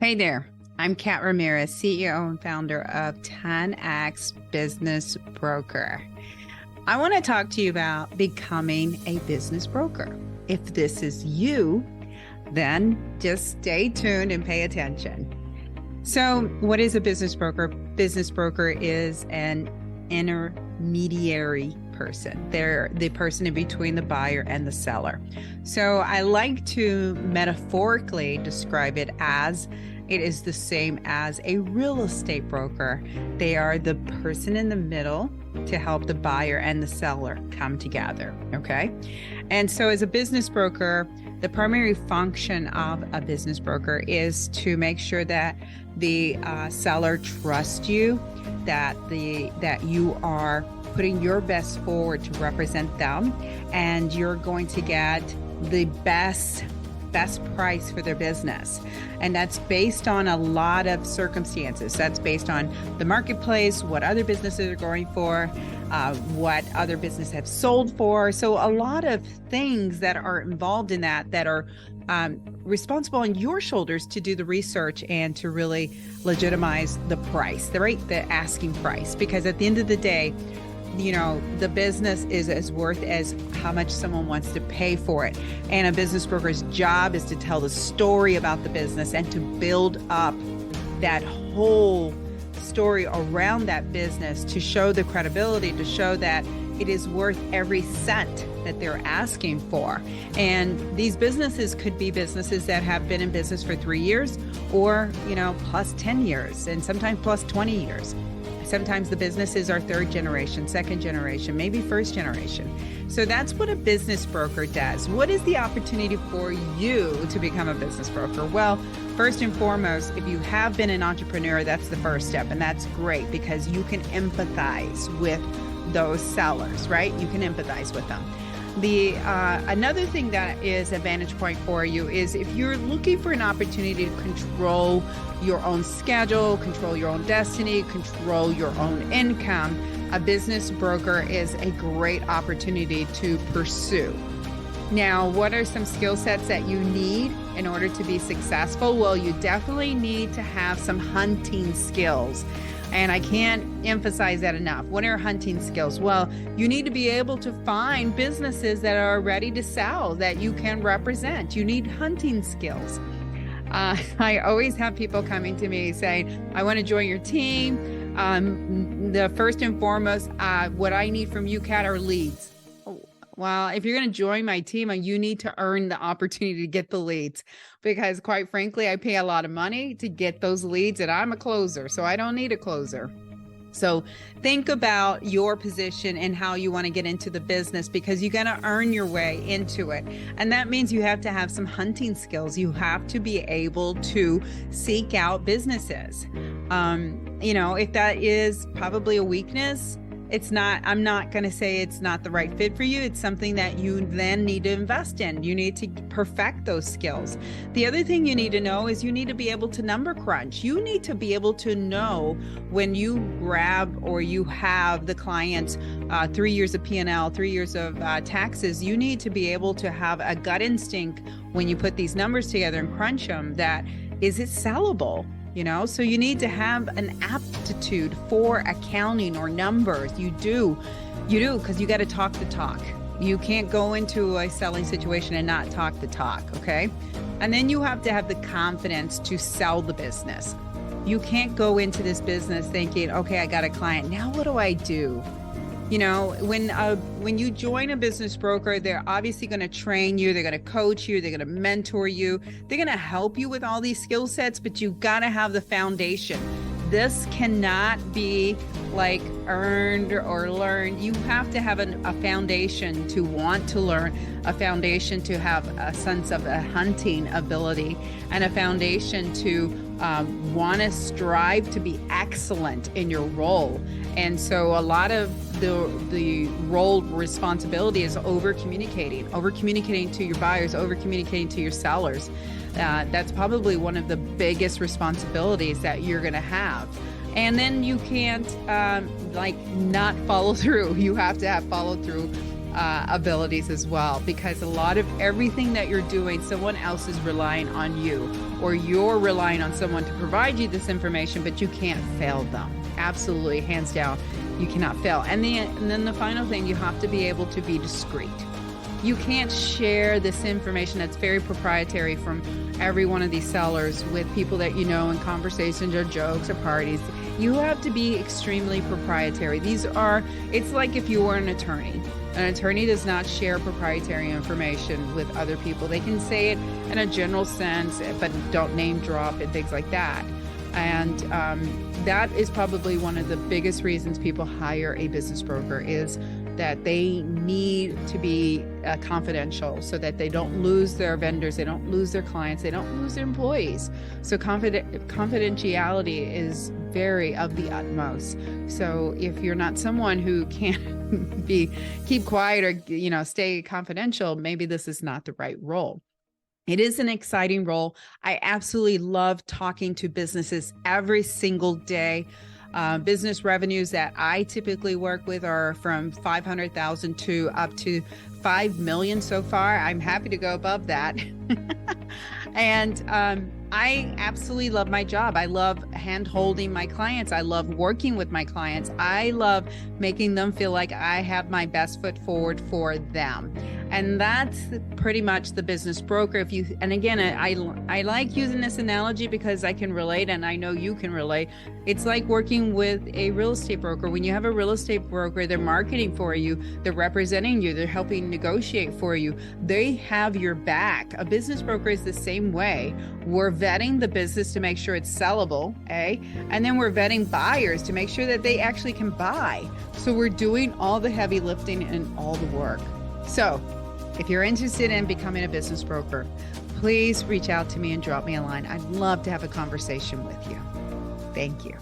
Hey there, I'm Kat Ramirez, CEO and founder of 10X Business Broker. I want to talk to you about becoming a business broker. If this is you, then just stay tuned and pay attention. So, what is a business broker? Business broker is an intermediary person. They're the person in between the buyer and the seller. So I like to metaphorically describe it as it is the same as a real estate broker. They are the person in the middle to help the buyer and the seller come together. Okay. And so as a business broker, the primary function of a business broker is to make sure that the seller trusts you, that you are putting your best forward to represent them, and you're going to get the best price for their business. And that's based on a lot of circumstances. That's based on the marketplace, what other businesses are going for, what other businesses have sold for. So a lot of things that are involved in that are responsible on your shoulders to do the research and to really legitimize the price, the asking price. Because at the end of the day, the business is as worth as how much someone wants to pay for it. And a business broker's job is to tell the story about the business and to build up that whole story around that business to show the credibility, to show that it is worth every cent that they're asking for. And these businesses could be businesses that have been in business for 3 years or, plus 10 years and sometimes plus 20 years. Sometimes the businesses are third generation, second generation, maybe first generation. So that's what a business broker does. What is the opportunity for you to become a business broker? Well, first and foremost, if you have been an entrepreneur, that's the first step. And that's great because you can empathize with those sellers, right? You can empathize with them. Another thing that is a vantage point for you is if you're looking for an opportunity to control your own schedule, control your own destiny, control your own income, a business broker is a great opportunity to pursue. Now, what are some skill sets that you need in order to be successful? Well, you definitely need to have some hunting skills. And I can't emphasize that enough. What are hunting skills? Well, you need to be able to find businesses that are ready to sell, that you can represent. You need hunting skills. I always have people coming to me saying, I want to join your team. The first and foremost, what I need from you, Kat, are leads. Well, if you're going to join my team, you need to earn the opportunity to get the leads because quite frankly, I pay a lot of money to get those leads and I'm a closer, so I don't need a closer. So think about your position and how you want to get into the business because you're going to earn your way into it. And that means you have to have some hunting skills. You have to be able to seek out businesses. If that is probably a weakness, I'm not going to say it's not the right fit for you. It's something that you then need to invest in. You need to perfect those skills. The other thing you need to know is you need to be able to number crunch. You need to be able to know when you grab or you have the client's 3 years of P&L, 3 years of taxes. You need to be able to have a gut instinct when you put these numbers together and crunch them that is it sellable? So you need to have an aptitude for accounting or numbers. You do, because you got to talk the talk. You can't go into a selling situation and not talk the talk, okay? And then you have to have the confidence to sell the business. You can't go into this business thinking, okay, I got a client. Now what do I do? When you join a business broker, they're obviously going to train you. They're going to coach you. They're going to mentor you. They're going to help you with all these skill sets, but you've got to have the foundation. This cannot be like earned or learned. You have to have a foundation to want to learn, a foundation to have a sense of a hunting ability, and a foundation to want to strive to be excellent in your role. And so a lot of the role responsibility is over communicating to your buyers, over communicating to your sellers. That's probably one of the biggest responsibilities that you're going to have. And then you can't not follow through. You have to have follow through abilities as well, because a lot of everything that you're doing, someone else is relying on you, or you're relying on someone to provide you this information, but you can't fail them. Absolutely, hands down, you cannot fail. And then the final thing, you have to be able to be discreet. You can't share this information that's very proprietary from every one of these sellers with people that you know in conversations or jokes or parties. You have to be extremely proprietary. It's like if you were an attorney. An attorney does not share proprietary information with other people. They can say it in a general sense, but don't name drop and things like that. And that is probably one of the biggest reasons people hire a business broker, is that they need to be confidential so that they don't lose their vendors, they don't lose their clients, they don't lose their employees. So confidentiality is very of the utmost. So if you're not someone who can keep quiet or stay confidential, maybe this is not the right role. It is an exciting role. I absolutely love talking to businesses every single day. Business revenues that I typically work with are from 500,000 to up to 5 million so far. I'm happy to go above that. And I absolutely love my job. I love hand-holding my clients. I love working with my clients. I love making them feel like I have my best foot forward for them. And that's pretty much the business broker. And again, I like using this analogy because I can relate, and I know you can relate. It's like working with a real estate broker. When you have a real estate broker, they're marketing for you, they're representing you, they're helping negotiate for you. They have your back. A business broker is the same way. We're vetting the business to make sure it's sellable, and then we're vetting buyers to make sure that they actually can buy. So we're doing all the heavy lifting and all the work. So if you're interested in becoming a business broker, please reach out to me and drop me a line. I'd love to have a conversation with you. Thank you.